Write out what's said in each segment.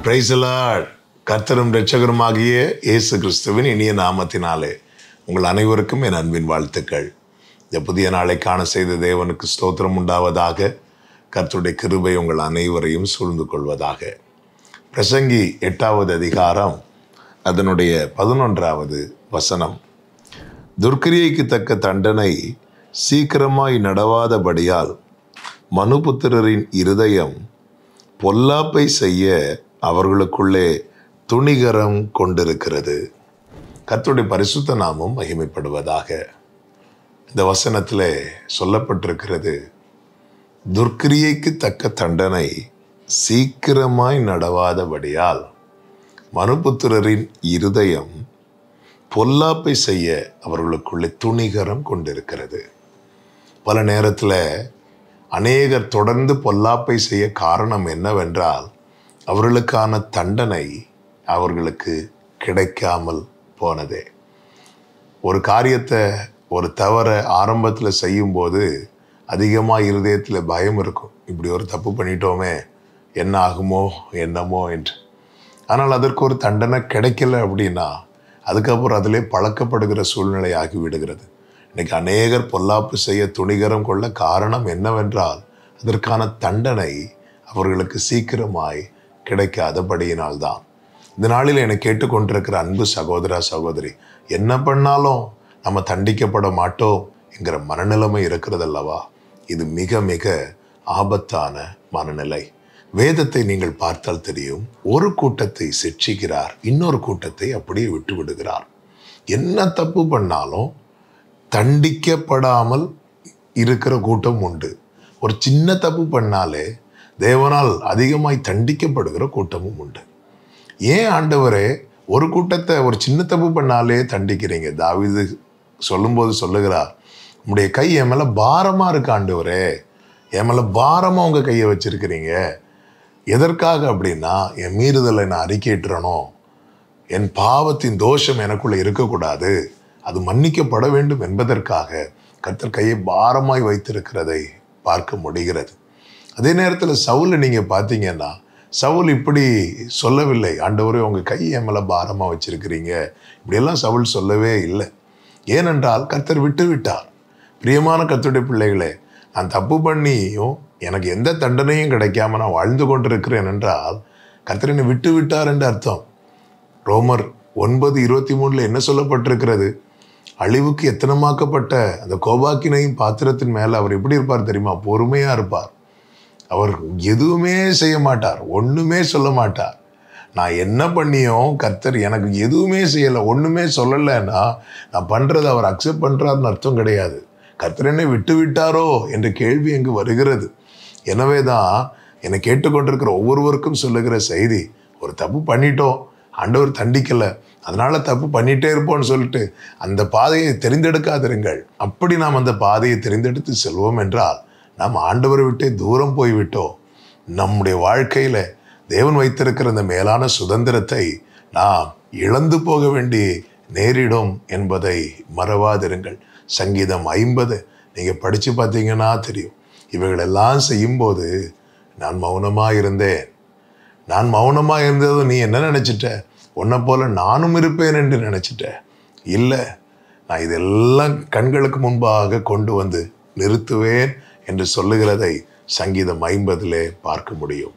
Praise the Lord. கர்த்தரும் இரட்சகருமாகிய இயேசு கிறிஸ்துவின் இனிய நாமத்தினாலே உங்கள் அனைவருக்கும் என் அன்பின் வாழ்த்துக்கள். இந்த புதிய நாளை காண செய்த தேவனுக்கு ஸ்தோத்திரம் உண்டாவதாக. கர்த்தருடைய கிருபை உங்கள் அனைவரையும் சூழ்ந்து கொள்வதாக. பிரசங்கி 8வது அதிகாரம் அதனுடைய 11வது வசனம். துர்க்கிரியைக்கு தக்க தண்டனை சீக்கிரமாய் நடவாதபடியால் மனுபுத்திரரின் இருதயம் பொல்லாப்பை செய்ய அவர்களுக்குள்ளே துணிகரம் கொண்டிருக்கிறது. கர்த்தருடைய பரிசுத்த நாமம் மகிமைப்படுவதாக. இந்த வசனத்தில் சொல்லப்பட்டிருக்கிறது, துர்க்கிரியைக்கு தக்க தண்டனை சீக்கிரமாய் நடவாதபடியால் மனுபுத்திரரின் இருதயம் பொல்லாப்பை செய்ய அவர்களுக்குள்ளே துணிகரம் கொண்டிருக்கிறது. பல நேரத்தில் அநேகர் தொடர்ந்து பொல்லாப்பை செய்ய காரணம் என்னவென்றால் அவர்களுக்கான தண்டனை அவர்களுக்கு கிடைக்காமல் போனதே. ஒரு காரியத்தை, ஒரு தவறை ஆரம்பத்தில் செய்யும்போது அதிகமாக இருதயத்தில் பயம் இருக்கும். இப்படி ஒரு தப்பு பண்ணிட்டோமே, என்ன ஆகுமோ என்னமோ என்று. ஆனால் அதற்கு ஒரு தண்டனை கிடைக்கல அப்படின்னா அதுக்கப்புறம் அதிலே பழக்கப்படுகிற சூழ்நிலை ஆகிவிடுகிறது. இன்னைக்கு அநேகர் பொல்லாப்பு செய்ய துணிகரம் கொள்ள காரணம் என்னவென்றால் அதற்கான தண்டனை அவர்களுக்கு சீக்கிரமாய் கிடைக்காதபடியினால்தான். இந்த நாளில் என்னை கேட்டுக்கொண்டிருக்கிற அன்பு சகோதரா சகோதரி, என்ன பண்ணாலும் நம்ம தண்டிக்கப்பட மாட்டோம் என்கிற மனநிலைமை இருக்கிறதல்லவா? இது மிக மிக ஆபத்தான மனநிலை. வேதத்தை நீங்கள் பார்த்தால் தெரியும், ஒரு கூட்டத்தை சிட்சிக்கிறார், இன்னொரு கூட்டத்தை அப்படியே விட்டு விடுகிறார். என்ன தப்பு பண்ணாலும் தண்டிக்கப்படாமல் இருக்கிற கூட்டம் உண்டு. ஒரு சின்ன தப்பு பண்ணாலே தேவனால் அதிகமாய் தண்டிக்கப்படுகிற கூட்டமும் உண்டு. ஏன் ஆண்டவரே ஒரு கூட்டத்தை ஒரு சின்ன தப்பு பண்ணாலே தண்டிக்கிறீங்க? தாவீது சொல்லும்போது சொல்லுகிறார், உங்களுடைய கை என் மேலே பாரமாக இருக்கு ஆண்டவரே, என் மேலே பாரமாக உங்கள் கையை வச்சிருக்கிறீங்க. எதற்காக அப்படின்னா, என் மீறுதலை நான் அறிக்கையிட்டுறணும், என் பாவத்தின் தோஷம் எனக்குள்ளே இருக்கக்கூடாது, அது மன்னிக்கப்பட வேண்டும் என்பதற்காக கர்த்தர் கையை பாரமாய் வைத்திருக்கிறதை பார்க்க முடிகிறது. அதே நேரத்தில் சவுலை நீங்கள் பார்த்தீங்கன்னா, சவுல் இப்படி சொல்லவில்லை, ஆண்டவரே உங்கள் கை என் மேலே பாரமாக வச்சிருக்கிறீங்க, இப்படியெல்லாம் சவுல் சொல்லவே இல்லை. ஏனென்றால் கர்த்தர் விட்டு விட்டார். பிரியமான கர்த்தருடைய பிள்ளைகளே, நான் தப்பு பண்ணியும் எனக்கு எந்த தண்டனையும் கிடைக்காம நான் வாழ்ந்து கொண்டிருக்கிறேன் என்றால் கர்த்தர் என்னை விட்டு விட்டார் என்று அர்த்தம். ரோமர் 9:23 என்ன சொல்லப்பட்டிருக்கிறது? அழிவுக்கு எத்தனமாக்கப்பட்ட அந்த கோபாக்கினையும் பாத்திரத்தின் மேலே அவர் எப்படி இருப்பார் தெரியுமா? பொறுமையாக இருப்பார். அவர் எதுவுமே செய்ய மாட்டார், ஒன்றுமே சொல்ல மாட்டார். நான் என்ன பண்ணியும் கர்த்தர் எனக்கு எதுவுமே செய்யலை, ஒன்றுமே சொல்லலைன்னா நான் பண்ணுறதை அவர் அக்செப்ட் பண்ணுறாருன்னு அர்த்தம் கிடையாது. கர்த்தர் என்னை விட்டு விட்டாரோ என்ற கேள்வி எங்கு வருகிறது. எனவே தான் என்னை கேட்டுக்கொண்டிருக்கிற ஒவ்வொருவருக்கும் சொல்லுகிற செய்தி, ஒரு தப்பு பண்ணிட்டோம், ஆண்டவர் தண்டிக்கலை, அதனால தப்பு பண்ணிட்டே இருப்போம்னு சொல்லிட்டு அந்த பாதையை தெரிந்தெடுக்காதிருங்கள். அப்படி நாம் அந்த பாதையை தெரிந்தெடுத்து செல்வோம் என்றால் நாம் ஆண்டவரை விட்டே தூரம் போய்விட்டோம். நம்முடைய வாழ்க்கையில் தேவன் வைத்திருக்கிற அந்த மேலான சுதந்திரத்தை நாம் இழந்து போக வேண்டி நேரிடும் என்பதை மறவாதிருங்கள். சங்கீதம் 50 நீங்கள் படித்து பார்த்தீங்கன்னா தெரியும். இவைகளெல்லாம் செய்யும்போது நான் மௌனமாக இருந்தேன். நான் மௌனமாக இருந்தது நீ என்ன நினச்சிட்ட? உன்னை போல நானும் இருப்பேன் என்று நினச்சிட்ட? இல்லை, நான் இதெல்லாம் கண்களுக்கு முன்பாக கொண்டு வந்து நிறுத்துவேன் என்று சொல்லுகிறதை சங்கீதம் 50 பார்க்க முடியும்.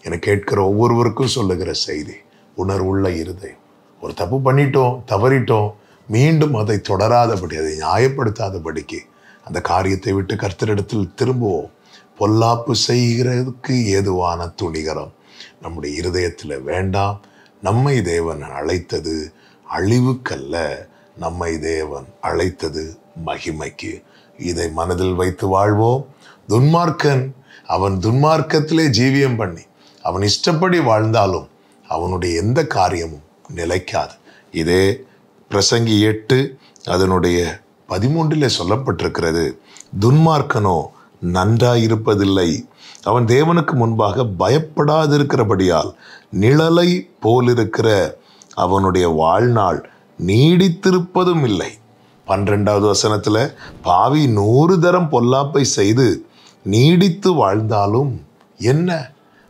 என கேட்கிற ஒவ்வொருவருக்கும் சொல்லுகிற செய்தி, உணர்வுள்ள இருதயம். ஒரு தப்பு பண்ணிட்டோம், தவறிட்டோம், மீண்டும் அதை தொடராதபடி, அதை நியாயப்படுத்தாதபடிக்கு அந்த காரியத்தை விட்டு கர்த்தரிடத்தில் திரும்புவோம். பொல்லாப்பு செய்கிறதுக்கு ஏதுவான துணிகரம் நம்முடைய இருதயத்தில் வேண்டாம். நம்மை தேவன் அழைத்தது அழிவுக்கல்ல, நம்மை தேவன் அழைத்தது மகிமைக்கு. இதை மனதில் வைத்து வாழ்வோம். துன்மார்க்கன் அவன் துன்மார்க்கத்திலே ஜீவியம் பண்ணி அவன் இஷ்டப்படி வாழ்ந்தாலும் அவனுடைய எந்த காரியமும் நிலைக்காது. இதே பிரசங்கி 8 அதனுடைய 13 சொல்லப்பட்டிருக்கிறது, துன்மார்க்கனோ நன்றாயிருப்பதில்லை, அவன் தேவனுக்கு முன்பாக பயப்படாதிருக்கிறபடியால் நிழலை போலிருக்கிற அவனுடைய வாழ்நாள் நீடித்திருப்பதும் இல்லை. 12வது வசனத்தில், பாவி 100 தரம் பொல்லாப்பை செய்து நீடித்து வாழ்ந்தாலும் என்ன,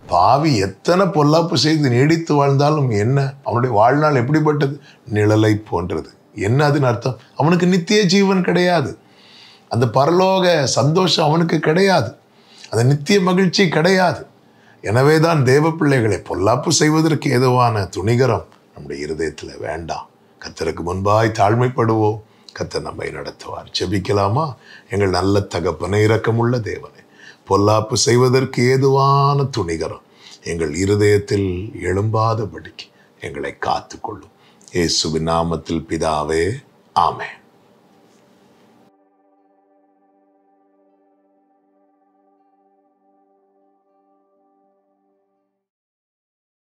பாவி எத்தனை பொல்லாப்பு செய்து நீடித்து வாழ்ந்தாலும் என்ன, அவனுடைய வாழ்நாள் எப்படிப்பட்டது? நிழலை போன்றது. என்ன அதுன்னு அர்த்தம்? அவனுக்கு நித்திய ஜீவன் கிடையாது. அந்த பரலோக சந்தோஷம் அவனுக்கு கிடையாது. அந்த நித்திய மகிழ்ச்சி கிடையாது. எனவே தான் தேவ பிள்ளைகளை பொல்லாப்பு செய்வதற்கு ஏதுவான துணிகரம் நம்முடைய இருதயத்தில் வேண்டாம். கர்த்தருக்கு முன்பாய் தாழ்மைப்படுவோம். கர்த்தர் நம்மை நடத்துவார். ஜெபிக்கலாமா? எங்கள் நல்ல தகப்பனே, இரக்கமுள்ள தேவனே, பொல்லாப்பு செய்வதற்கு ஏதுவான துணிகரம் எங்கள் இருதயத்தில் எழும்பாதபடிக்கு எங்களை காத்துக்கொள்ளும். இயேசுவின் நாமத்தில் பிதாவே, ஆமென்.